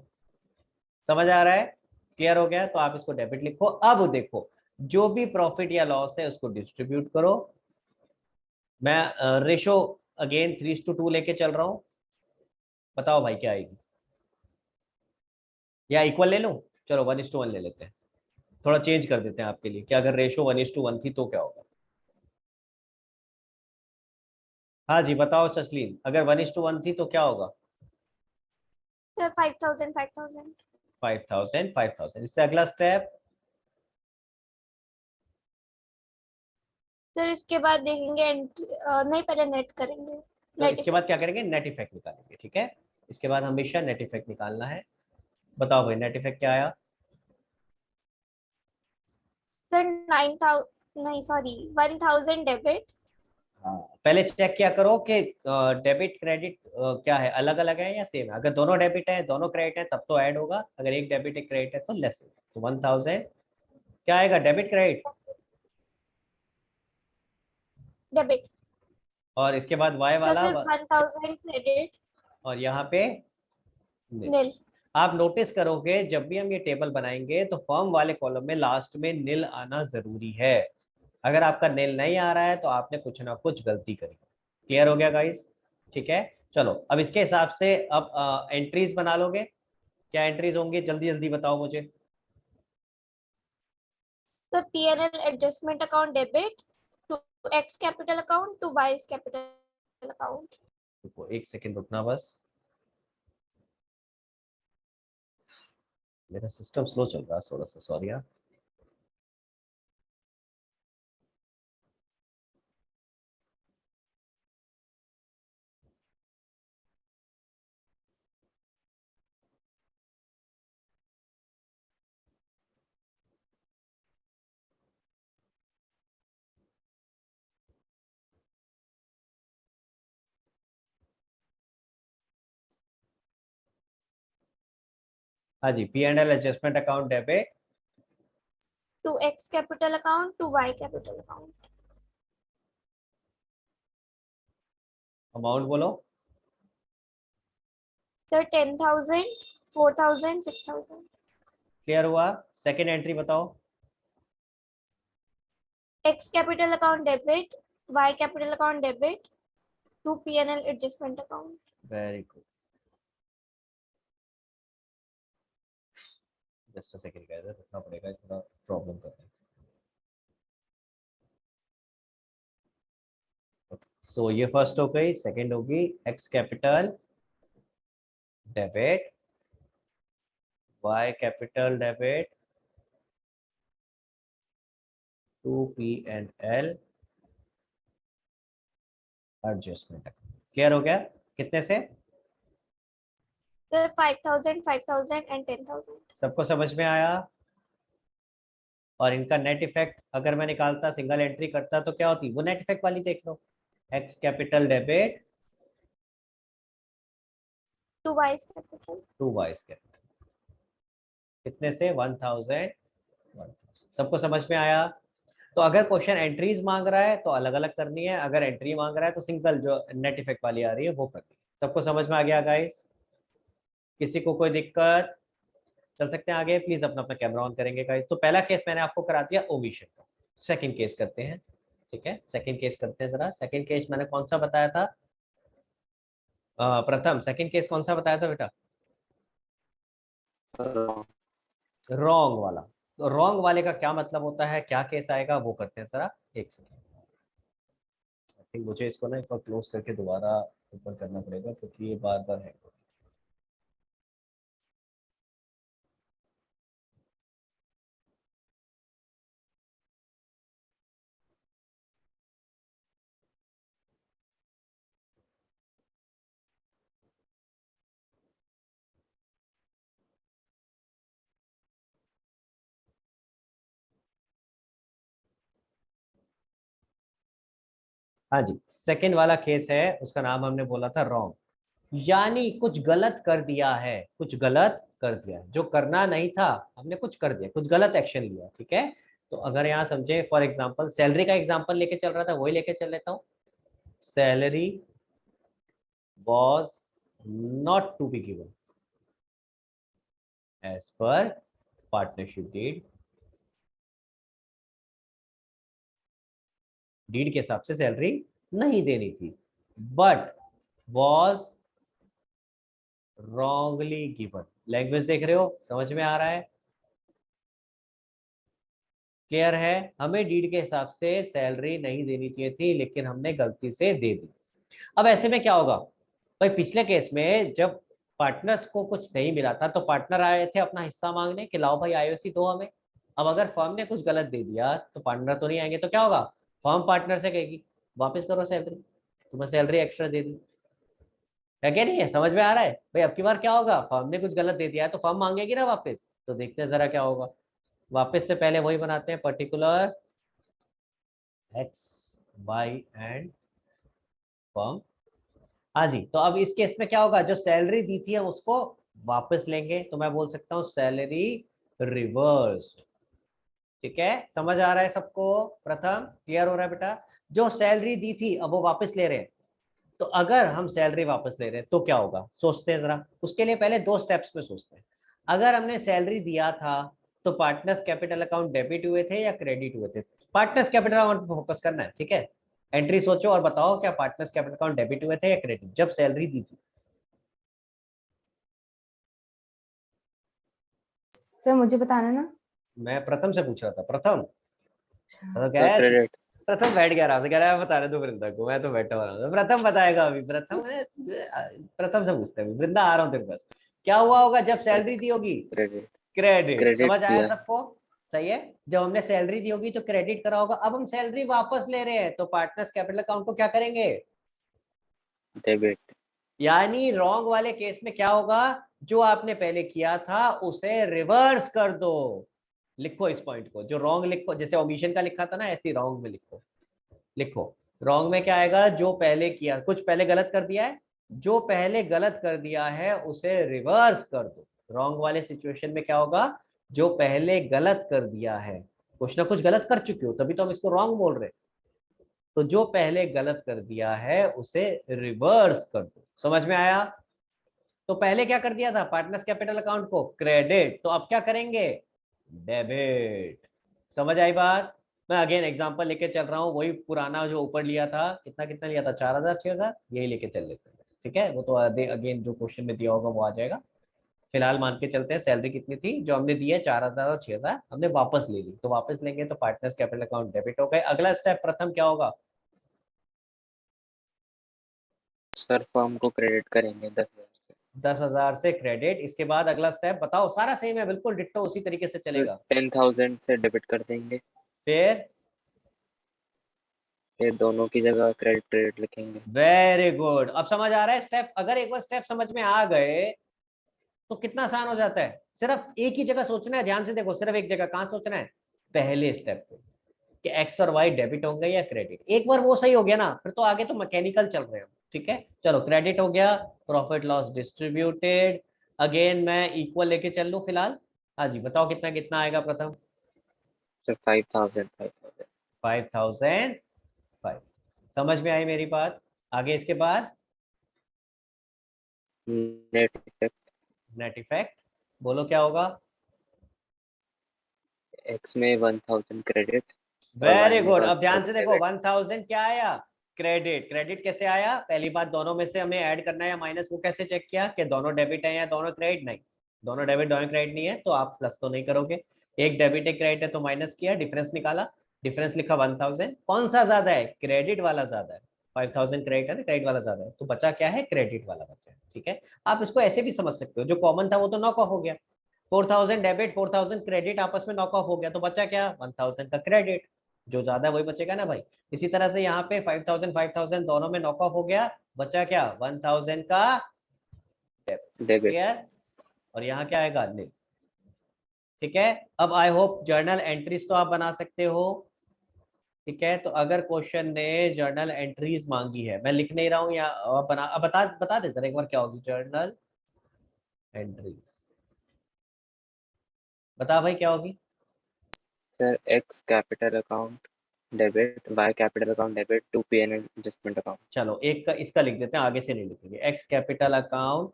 समझ आ रहा है? क्लियर हो गया? तो आप इसको डेबिट लिखो। अब देखो, जो भी प्रॉफिट या लॉस है उसको डिस्ट्रीब्यूट करो। मैं रेशो अगेन 3:2 लेके चल रहा हूँ, बताओ भाई क्या आएगी, या इक्वल ले लूं? चलो 1:1 ले लेते हैं, थोड़ा चेंज कर देते हैं आपके लिए कि अगर रेशो 1:1 थी तो क्या होगा। हाँ जी बताओ चचलीन, अगर 1:1 थी तो क्या होगा? सर 5000 5000। 5000 5000। इससे अगला स्टेप, सर इसके बाद देखेंगे नहीं पहले नेट करेंगे। तो नेट इसके बाद क्या करेंगे? नेट इफेक्ट निकालेंगे, ठीक है। इसके बाद हमेशा नेट इफेक्ट निकालना है। बताओ भाई नेट इफेक्ट क्या आया? सर 9000 नहीं सॉरी 1000 डेबिट। हाँ, पहले चेक क्या करो कि डेबिट क्रेडिट क्या है, अलग अलग है या सेम है। अगर दोनों डेबिट है दोनों क्रेडिट है तब तो ऐड होगा, अगर एक डेबिट एक क्रेडिट है तो लेस होगा। तो 1000 क्या आएगा? Debit credit. डेबिट। और इसके बाद वाई तो वाला फिर 1000 क्रेडिट और यहाँ पे nil। नील। आप नोटिस करोगे जब भी हम ये टेबल बनाएंगे तो फर्म वाले कॉलम में लास्ट में नील आना जरूरी है। अगर आपका नील नहीं आ रहा है तो आपने कुछ ना कुछ गलती करी। क्लियर हो गया गाइस? ठीक है, चलो अब इसके हिसाब से अब एंट्रीज बना लोगे। क्या एंट्रीज होंगी जल्दी जल्दी बताओ मुझे। Sir P&L adjustment account debit to X capital account to Y capital account. रुको एक सेकंड रुकना बस, मेरा सिस्टम स्लो चल रहा है थोड़ा सा, सॉरी यार। हाँ जी, P&L adjustment account debit. To X capital account to Y capital account. Amount बोलो। सर 10,000 4,000 6,000। क्लियर हुआ? सेकंड एंट्री बताओ। X capital account debit Y capital account debit to P&L adjustment account. Very good, just a second guys, रुकना पड़ेगा, थोड़ा problem कर रहा है। सो ये फर्स्ट हो गई, सेकंड होगी X capital debit Y capital debit to P&L adjustment. Clear हो गया? कितने से? Sir 5,000 5,000 and 10,000। सबको समझ में आया? और इनका नेट इफेक्ट अगर मैं निकालता, सिंगल एंट्री करता तो क्या होती? वो नेट इफेक्ट वाली देख लो, X capital debit to Y capital. To Y capital. कितने से? 1000 सबको समझ में आया? तो अगर क्वेश्चन एंट्रीज मांग रहा है तो अलग अलग करनी है, अगर एंट्री मांग रहा है तो सिंगल जो नेट इफेक्ट वाली आ रही है वो करनी है। सबको समझ में आ गया गाइस? किसी को कोई दिक्कत? चल सकते हैं आगे? प्लीज अपना अपना कैमरा ऑन करेंगे गाइस। तो पहला केस मैंने आपको करा दिया ओमिशन का, सेकंड केस करते हैं। ठीक है, सेकंड केस करते हैं जरा। सेकंड केस मैंने कौन सा बताया था? प्रथम सेकंड केस कौन सा बताया था बेटा? रॉन्ग वाला। तो रॉन्ग वाले का क्या मतलब होता है, क्या केस आएगा वो करते हैं जरा। एक सेकंड, आई थिंक मुझे इसको ना एक बार क्लोज करके दोबारा ओपन करना पड़ेगा क्योंकि ये बार बार है। हाँ जी, सेकंड वाला केस है, उसका नाम हमने बोला था रॉन्ग, यानी कुछ गलत कर दिया है, कुछ गलत कर दिया है, जो करना नहीं था हमने कुछ कर दिया, कुछ गलत एक्शन लिया। ठीक है, तो अगर यहाँ समझे, फॉर एग्जांपल सैलरी का एग्जांपल लेके चल रहा था, वही लेके चल लेता हूँ। Salary was not to be given as per partnership deed। Deed के हिसाब से सैलरी नहीं देनी थी, but was wrongly given। Language देख रहे हो, समझ में आ रहा है? क्लियर है? हमें डीड के हिसाब से सैलरी नहीं देनी चाहिए थी लेकिन हमने गलती से दे दी। अब ऐसे में क्या होगा भाई, पिछले केस में जब पार्टनर्स को कुछ नहीं मिला था तो पार्टनर आए थे अपना हिस्सा मांगने कि लाओ भाई आईओसी दो हमें। अब अगर फर्म ने कुछ गलत दे दिया तो पार्टनर तो नहीं आएंगे, तो क्या होगा, फर्म पार्टनर से कहेगी वापस करो सैलरी, तुम्हें सैलरी एक्स्ट्रा दे दी। है क्या नहीं है, समझ में आ रहा है भाई? अब की बार क्या होगा, फर्म ने कुछ गलत दे दिया है तो फर्म मांगेगी ना वापस। तो देखते हैं जरा क्या होगा। वापस से पहले वही बनाते हैं, particular X Y and firm. हाँ जी, तो अब इस केस में क्या होगा, जो सैलरी दी थी हम उसको वापस लेंगे, तो मैं बोल सकता हूँ सैलरी रिवर्स। ठीक है, समझ आ रहा है सबको? प्रथम क्लियर हो रहा है बेटा? जो सैलरी दी थी अब वो वापस ले रहे हैं। तो अगर हम सैलरी वापस ले रहे हैं तो क्या होगा, सोचते हैं जरा। उसके लिए पहले दो स्टेप्स में सोचते हैं। अगर हमने सैलरी दिया था तो पार्टनर्स कैपिटल अकाउंट डेबिट हुए थे या क्रेडिट हुए थे? पार्टनर्स कैपिटल अकाउंट पे फोकस करना है, ठीक है। एंट्री सोचो और बताओ, क्या पार्टनर्स कैपिटल अकाउंट डेबिट हुए थे या क्रेडिट जब सैलरी दी थी? सर मुझे बताना ना। मैं प्रथम से पूछ रहा था, प्रथम तो क्या तो है, क्रेडिट। प्रथम बैठ गया आराम से, कह रहा है बता रहे दो वृंदा को, मैं तो बैठा हुआ हूं। प्रथम बताएगा अभी, प्रथम से पूछते हैं, वृंदा आ रहा हूँ तेरे पास। क्या हुआ होगा जब सैलरी दी होगी? क्रेडिट। क्रेडिट। क्रेडिट समझ आया किया। सबको? सही है, जब हमने सैलरी दी होगी तो क्रेडिट करा होगा। अब हम सैलरी वापस ले रहे हैं तो पार्टनर्स कैपिटल अकाउंट को क्या करेंगे? डेबिट। यानी रॉन्ग वाले केस में क्या होगा, जो आपने पहले किया था उसे रिवर्स कर दो। लिखो इस पॉइंट को, जो रॉन्ग लिखो, जैसे ओमिशन का लिखा था ना ऐसे रॉन्ग में लिखो। लिखो रॉन्ग में क्या आएगा, जो पहले किया, कुछ पहले गलत कर दिया है, जो पहले गलत कर दिया है उसे रिवर्स कर दो। रॉन्ग वाले सिचुएशन में क्या होगा, जो पहले गलत कर दिया है, कुछ ना कुछ गलत कर चुके हो तभी तो हम इसको रॉन्ग बोल रहे हैं। तो जो पहले गलत कर दिया है उसे रिवर्स कर दो। समझ में आया? तो पहले क्या कर दिया था, पार्टनर्स कैपिटल अकाउंट को क्रेडिट, तो अब क्या करेंगे, डेबिट। समझ आई बात? मैं अगेन एग्जांपल लेके चल रहा हूँ, वही पुराना जो ऊपर लिया था, कितना कितना लिया था, 4000 6000, यही लेके चल लेते हैं। ठीक है, वो तो अगेन जो क्वेश्चन में दिया होगा वो आ जाएगा। फिलहाल मान के चलते हैं सैलरी कितनी थी, जो हमने दी है 4000 और 6000 हमने वापस ले ली, तो वापस लेंगे तो पार्टनर्स कैपिटल अकाउंट डेबिट हो गए। अगला स्टेप प्रथम क्या होगा? सर फर्म को क्रेडिट करेंगे 10,000 से। 10,000 से क्रेडिट। इसके बाद अगला स्टेप बताओ, सारा सेम है बिल्कुल, डिट्टो उसी तरीके से फिर चलेगा। 10,000 से डेबिट कर देंगे। फिर फिर दोनों की जगह क्रेडिट क्रेडिट लिखेंगे। वेरी गुड, अब समझ आ रहा है स्टेप? अगर एक बार स्टेप समझ में आ गए तो कितना आसान हो जाता है। सिर्फ एक ही जगह सोचना है, ध्यान से देखो, सिर्फ एक जगह। कहाँ सोचना है? पहले स्टेप पे, कि एक्स और वाई डेबिट होंगे या क्रेडिट। एक बार वो सही हो गया ना, फिर तो आगे तो मैकेनिकल चल रहे हो। ठीक है, चलो क्रेडिट हो गया, प्रॉफिट लॉस डिस्ट्रीब्यूटेड। अगेन मैं इक्वल लेके चल लूं फिलहाल। हाँ जी, बताओ कितना कितना आएगा प्रथम? सर 5,000 5,000। 5000 5। समझ में आई मेरी बात? आगे इसके बाद नेट इफेक्ट। नेट इफेक्ट बोलो क्या होगा? एक्स में 1,000 क्रेडिट और वाई वेरी में गुड, अब ध्यान 1,000 से देखो, डेबिट। 1000 क्या आया, क्रेडिट। क्रेडिट कैसे आया? पहली बात, दोनों में से हमें ऐड करना है या माइनस, वो कैसे चेक किया कि दोनों डेबिट है या दोनों क्रेडिट? नहीं, दोनों डेबिट दोनों क्रेडिट नहीं है तो आप प्लस तो नहीं करोगे। एक डेबिट एक क्रेडिट है तो माइनस किया, डिफरेंस निकाला, डिफरेंस लिखा 1000। कौन सा ज्यादा है? क्रेडिट वाला ज्यादा है। 5000 क्रेडिट है ना, क्रेडिट वाला ज्यादा है, तो बचा क्या है, क्रेडिट वाला बचा है। ठीक है, आप इसको ऐसे भी समझ सकते हो, जो कॉमन था वो तो नॉक ऑफ हो गया। 4000 डेबिट 4000 क्रेडिट आपस में नॉक ऑफ हो गया, तो बचा क्या, 1000 का क्रेडिट। जो ज्यादा है वही बचेगा ना भाई। इसी तरह से यहाँ पे 5000 5000 दोनों में नॉक ऑफ हो गया, बचा क्या, 1000 का डेबिट। क्लियर। और यहाँ क्या आएगा, नील। ठीक है, अब आई होप जर्नल एंट्रीज तो आप बना सकते हो। ठीक है, तो अगर क्वेश्चन ने जर्नल एंट्रीज मांगी है, मैं लिख नहीं रहा हूँ, या बना, अब बता दे जरा एक बार क्या होगी जर्नल एंट्रीज। बता भाई क्या होगी? Sir X capital account debit, Y capital account debit to PNL adjustment account. चलो एक का इसका लिख देते हैं, आगे से नहीं लिखेंगे। X capital account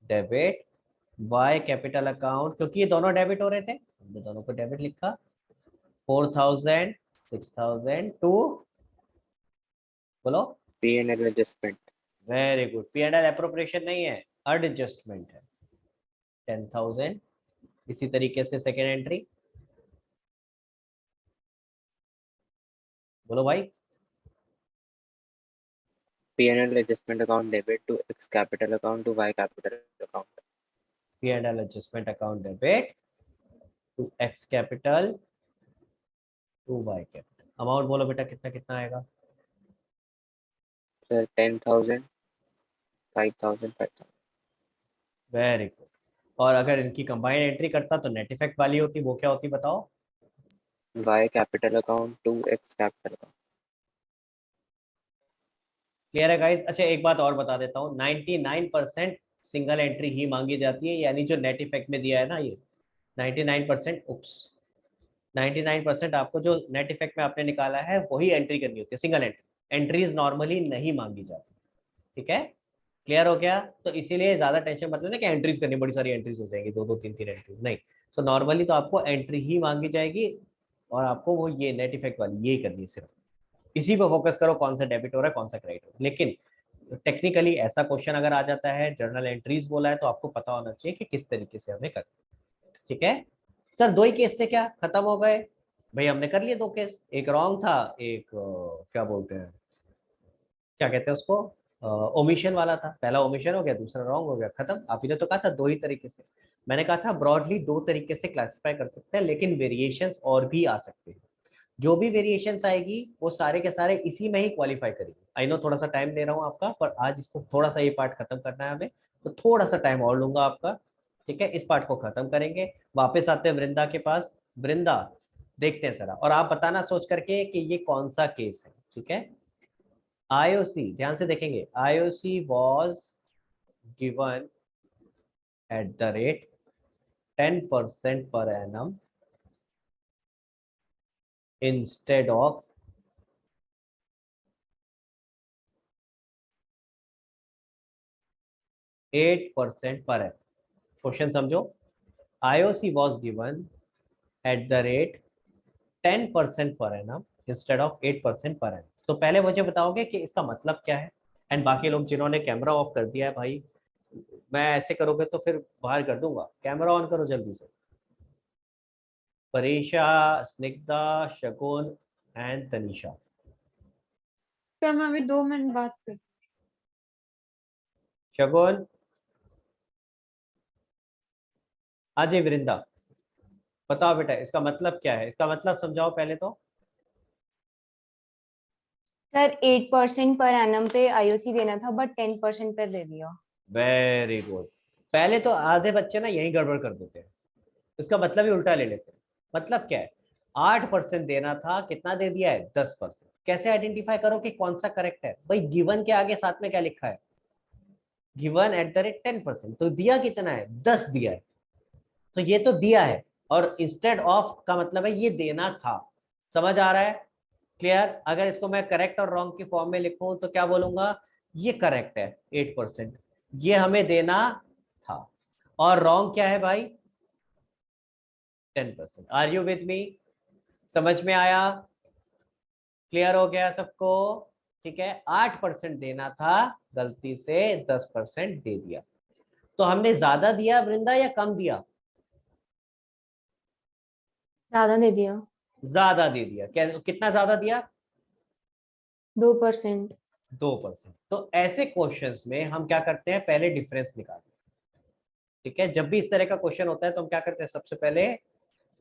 debit, Y capital account, क्योंकि ये दोनों डेबिट हो रहे थे हमने दोनों को डेबिट लिखा। 4000 6000 टू, बोलो। PNL adjustment. Very good, P and L appropriation नहीं है, एडजस्टमेंट है। 10,000। इसी तरीके से सेकेंड एंट्री, बोलो भाई। P&L adjustment account debit to X capital account to Y capital account. P&L adjustment account debit to X capital to Y capital. Amount बोलो बेटा कितना कितना आएगा? Sir, 10,000, 5,000, 5,000. Very good. और अगर इनकी कंबाइंड एंट्री करता तो नेट इफेक्ट वाली होती, वो क्या होती बताओ? Y capital account to X capital account. Clear है गाइस? अच्छा एक बात और बता देता हूँ, 99% सिंगल एंट्री ही मांगी जाती है, यानी जो नेट इफेक्ट में दिया है ना ये 99%, उप्स 99% आपको जो नेट इफेक्ट में आपने निकाला है वही एंट्री करनी होती है, सिंगल एंट्री. एंट्रीज नॉर्मली नहीं मांगी जाती. ठीक है, क्लियर हो गया? तो इसीलिए ज्यादा टेंशन मतलब ना कि एंट्रीज करनी, बड़ी सारी एंट्रीज हो जाएंगी, 2 2 3 3 एंट्रीज नहीं. सो नॉर्मली तो आपको एंट्री ही मांगी जाएगी और आपको वो ये नेट इफेक्ट वाली यही करनी है. सिर्फ इसी पे फोकस करो, कौन सा डेबिट हो रहा है कौन सा क्रेडिट हो रहा है. लेकिन टेक्निकली ऐसा क्वेश्चन अगर आ जाता है, जर्नल एंट्रीज बोला है, तो आपको पता होना चाहिए कि किस तरीके से हमें करना. ठीक है सर, 2 ही केस थे क्या, खत्म हो गए? भाई हमने कर लिए 2 केस, एक रॉन्ग था, एक क्या बोलते हैं, क्या कहते हैं उसको, ओमिशन वाला था. पहला ओमिशन हो गया, दूसरा रॉन्ग हो गया, खत्म. आप ही ने तो कहा था 2 ही तरीके से. मैंने कहा था ब्रॉडली 2 तरीके से क्लासिफाई कर सकते हैं, लेकिन वेरिएशंस और भी आ सकते हैं. जो भी वेरिएशंस आएगी वो सारे के सारे इसी में ही क्वालिफाई करेंगे. आई नो थोड़ा सा टाइम ले रहा हूँ आपका, पर आज इसको थोड़ा सा ये पार्ट खत्म करना है हमें, तो थोड़ा सा टाइम और लूंगा आपका. ठीक है, इस पार्ट को खत्म करेंगे, वापस आते हैं वृंदा के पास. वृंदा देखते हैं सर, और आप बताना सोच करके कि ये कौन सा केस है. ठीक है, IOC ध्यान से देखेंगे. IOC was given at the rate 10% per annum instead of 8% per annum. Question समझो. IOC was given at the rate 10% per annum instead of 8% per annum. तो पहले मुझे बताओगे कि इसका मतलब क्या है. एंड बाकी लोग जिन्होंने कैमरा ऑफ कर दिया है भाई, मैं ऐसे करोगे तो फिर बाहर कर दूंगा. कैमरा ऑन करो जल्दी से. परीशा, स्निग्धा, शकुन एंड तनीषा. सर मैं अभी 2 मिनट बात कर. शकुन, अजय, वृंदा, बताओ बेटा इसका मतलब क्या है, इसका मतलब समझाओ पहले तो. सर 8% पर एनम पे आईओसी देना था, बट 10% पे दे दिया. Very good. पहले तो आधे बच्चे ना यही गड़बड़ कर देते हैं, इसका मतलब ही उल्टा ले लेते हैं. मतलब क्या है, 8% देना था, कितना दे दिया है, 10%. कैसे आइडेंटिफाई करो कि कौन सा करेक्ट है भाई? गिवन के आगे साथ में क्या लिखा है, गिवन एट द रेट 10%, तो दिया कितना है, 10 दिया है. तो ये तो दिया है, और इंस्टेड ऑफ का मतलब है ये देना था. समझ आ रहा है? क्लियर? अगर इसको मैं करेक्ट और रॉन्ग की फॉर्म में लिखूं तो क्या बोलूंगा, ये करेक्ट है 8%, ये हमें देना था. और रॉन्ग क्या है भाई, 10%. Are you with me? समझ में आया? क्लियर हो गया सबको? ठीक है, 8% देना था, गलती से 10% दे दिया. तो हमने ज्यादा दिया वृंदा या कम दिया? ज्यादा दे दिया. ज्यादा दे दिया. कितना ज्यादा दिया? 2%. 2%. तो ऐसे क्वेश्चंस में हम क्या करते हैं, पहले डिफरेंस निकालते हैं. ठीक है, जब भी इस तरह का क्वेश्चन होता है तो हम क्या करते हैं, सबसे पहले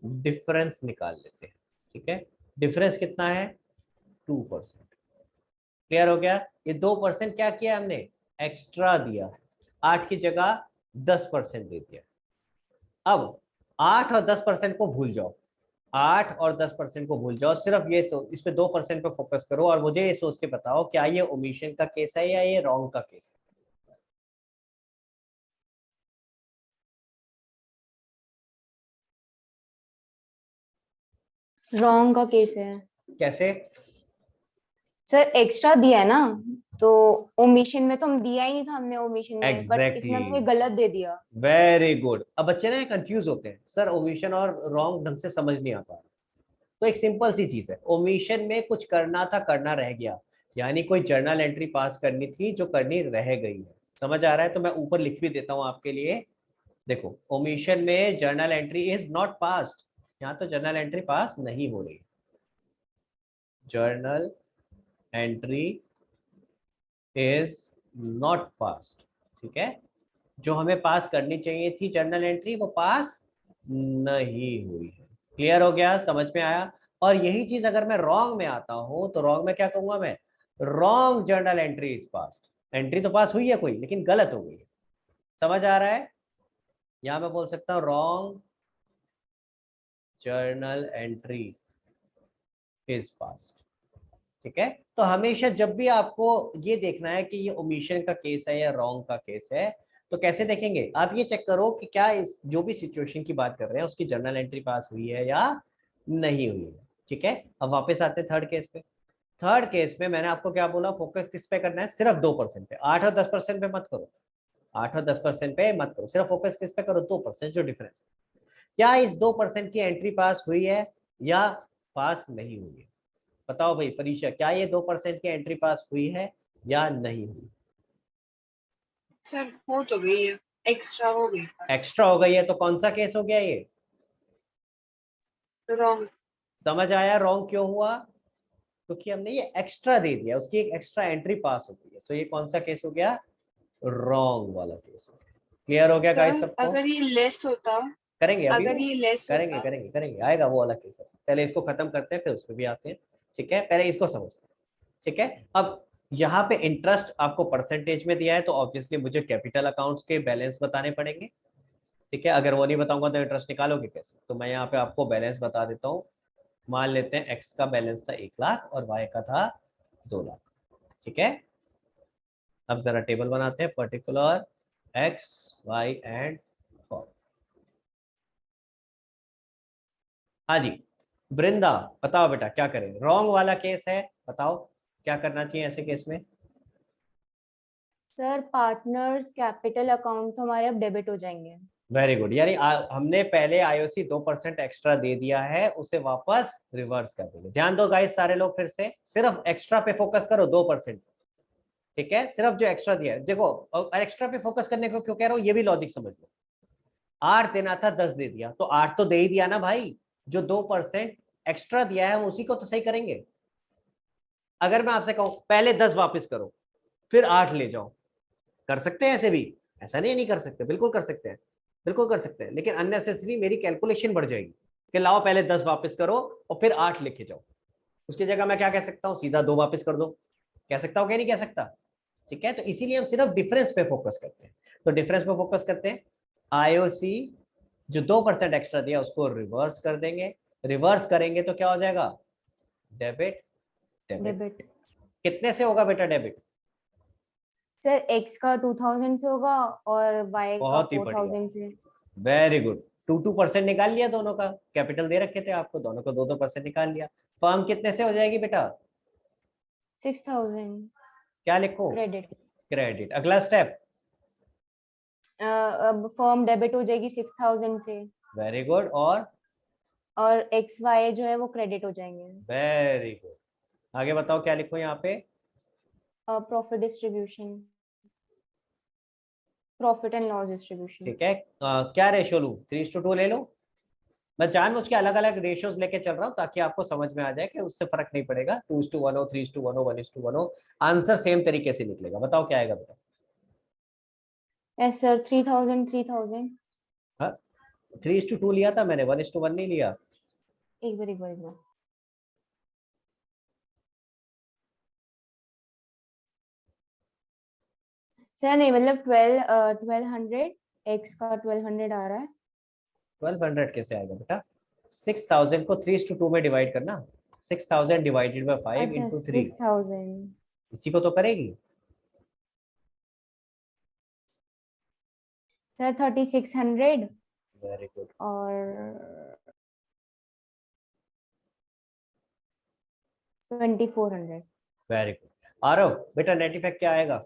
डिफरेंस निकाल लेते हैं. ठीक है, डिफरेंस कितना है, 2%. क्लियर हो गया? ये 2% क्या किया हमने, एक्स्ट्रा दिया. 8 की जगह 10% दे दिया. अब 8 और 10% को भूल जाओ, 8 और 10% को भूल जाओ, सिर्फ ये इस पे 2% पे फोकस करो, और मुझे ये सोच के बताओ क्या ये ओमिशन का केस है या ये रॉन्ग का केस है. रॉन्ग का केस है. कैसे? सर एक्स्ट्रा दिया है ना, तो ओमिशन में तो हम दिया ही नहीं था, हमने ओमिशन में, बट Exactly. इसमें हमने गलत दे दिया. Very good. अब बच्चे ना कंफ्यूज होते हैं, सर ओमिशन और रॉन्ग ढंग से समझ नहीं आता. तो एक सिंपल सी चीज है, ओमिशन में कुछ करना था, करना रह गया, यानी कोई जर्नल एंट्री पास करनी थी जो करनी रह गई है. समझ आ रहा है? तो मैं ऊपर लिख भी देता हूं आपके लिए. देखो, ओमिशन में journal entry is not passed, यहाँ तो जर्नल एंट्री पास नहीं हो रही. Journal entry is not passed, ठीक है, जो हमें पास करनी चाहिए थी जर्नल एंट्री वो पास नहीं हुई है। क्लियर हो गया, समझ में आया? और यही चीज अगर मैं रॉन्ग में आता हूं तो रॉन्ग में क्या कहूंगा मैं, wrong journal entry is passed. Entry तो पास हुई है कोई, लेकिन गलत हो गई है। समझ आ रहा है? यहां मैं बोल सकता हूं wrong journal entry is passed, ठीक है। तो हमेशा जब भी आपको ये देखना है कि ये ओमिशन का केस है या रॉन्ग का केस है, तो कैसे देखेंगे आप, ये चेक करो कि क्या इस जो भी सिचुएशन की बात कर रहे हैं उसकी जर्नल एंट्री पास हुई है या नहीं हुई है, ठीक है। अब वापस आते हैं थर्ड केस पे। थर्ड केस में मैंने आपको क्या बोला, फोकस किस पे करना है, सिर्फ 2% पे। 8 और 10% पे मत करो, 8 और 10% पे मत करो, सिर्फ फोकस किस पे करो, 2% जो डिफरेंस। क्या इस 2% की एंट्री पास हुई है या पास नहीं हुई है? बताओ भाई परीक्षा, क्या ये 2% की एंट्री पास हुई है या नहीं हुई? सर हो तो गई है, एक्स्ट्रा हो गई बस। एक्स्ट्रा हो गई है, तो कौन सा केस हो गया ये? रॉन्ग। समझ आया रॉन्ग क्यों हुआ? क्योंकि हमने ये एक्स्ट्रा दे दिया, उसकी एक एक्स्ट्रा एंट्री पास होती है। सो ये कौन सा केस हो गया? रॉन्ग वाला केस हो गया। क्लियर हो गया गाइस सर सबको? अगर ये लेस होता, करेंगे अभी अगर वो, ये लेस करेंगे होता, करेंगे करेंगे, आएगा वो अलग केस है। पहले इसको खत्म करते हैं फिर उस पर भी आते हैं, ठीक है। पहले इसको समझते हैं, ठीक है। अब यहाँ पे इंटरेस्ट आपको परसेंटेज में दिया है, तो ऑब्वियसली मुझे कैपिटल अकाउंट्स के बैलेंस बताने पड़ेंगे, ठीक है। अगर वो नहीं बताऊंगा तो इंटरेस्ट निकालोगे कैसे? तो मैं यहाँ पे आपको बैलेंस बता देता हूँ। मान लेते हैं एक्स का बैलेंस था 1 लाख और वाई का था 2 लाख, ठीक है। अब जरा टेबल बनाते हैं, particular X Y and for. हाँ जी, वृंदा बताओ बेटा क्या करें, रॉन्ग वाला केस है, बताओ क्या करना चाहिए ऐसे केस में? सर पार्टनर्स कैपिटल अकाउंट तो हमारे अब डेबिट हो जाएंगे। वेरी गुड, यानी हमने पहले आईओसी 2% एक्स्ट्रा दे दिया है, उसे वापस रिवर्स कर देंगे। ध्यान दो गाइस सारे लोग, फिर से सिर्फ एक्स्ट्रा पे फोकस करो, 2%, ठीक है। सिर्फ जो एक्स्ट्रा दिया है, देखो एक्स्ट्रा पे फोकस करने को क्यों कह रहा हूँ, ये भी लॉजिक समझ लो। 8 देना था 10 दे दिया, तो 8 तो दे ही दिया ना भाई। जो 2% एक्स्ट्रा दिया है हम उसी को तो सही करेंगे। अगर मैं आपसे कहूं पहले 10 वापस करो फिर 8 ले जाओ, कर सकते हैं ऐसे भी, ऐसा नहीं कर सकते, बिल्कुल कर सकते हैं, बिल्कुल कर सकते हैं। लेकिन अननेसेसरी मेरी कैलकुलेशन बढ़ जाएगी कि लाओ पहले 10 वापस करो और फिर 8 लेके जाओ। उसकी जगह मैं क्या कह सकता हूँ, सीधा 2 वापस कर दो। कह सकता हूँ क्या नहीं कह सकता? ठीक है, तो इसीलिए हम सिर्फ डिफरेंस पे फोकस करते हैं। तो डिफरेंस पे फोकस करते हैं, आईओसी जो 2% एक्स्ट्रा दिया उसको रिवर्स कर देंगे। रिवर्स करेंगे तो क्या हो जाएगा, डेबिट डेबिट। डेबिट। कितने से होगा बेटा डेबिट? सर एक्स का 2000 से होगा और वाई का बहुत ही बढ़िया, 4000 से। Very good. 2% निकाल लिया, दोनों का कैपिटल दे रखे थे आपको, दोनों को 2% निकाल लिया। फर्म कितने से हो जाएगी बेटा? 6000 क्या लिखो? क्रेडिट। क्रेडिट। अगला स्टेप, अब फर्म डेबिट हो जाएगी 6000 से वेरी गुड। और एक्स वाई जो है वो क्रेडिट हो जाएंगे। वेरी गुड, आगे बताओ क्या लिखो यहाँ पे? Profit distribution, profit and loss distribution. ठीक है, क्या रेशियो लूं, 3:2 ले लो। मैं जानबूझ के अलग अलग रेशियोज लेके चल रहा हूँ ताकि आपको समझ में आ जाए कि उससे फर्क नहीं पड़ेगा। 2:1 हो, 3:1 हो, 1:1 हो, आंसर सेम तरीके से निकलेगा। बताओ क्या आएगा बेटा? Yes sir 3000 3000। हाँ, 3:2 लिया था मैंने, 1:1 नहीं लिया। एक बार एक बार एक बार। सर नहीं मतलब 1200 एक्स का 1200 आ रहा है। 1200 कैसे आएगा बेटा? 6000 को 3:2 में डिवाइड करना, 6000 डिवाइडेड बाय 5 अच्छा इंटू 3, 6000। इसी को तो करेगी। सर 3600 वेरी गुड, और 2400। Very good. आरव बेटा नेट इफेक्ट क्या आएगा?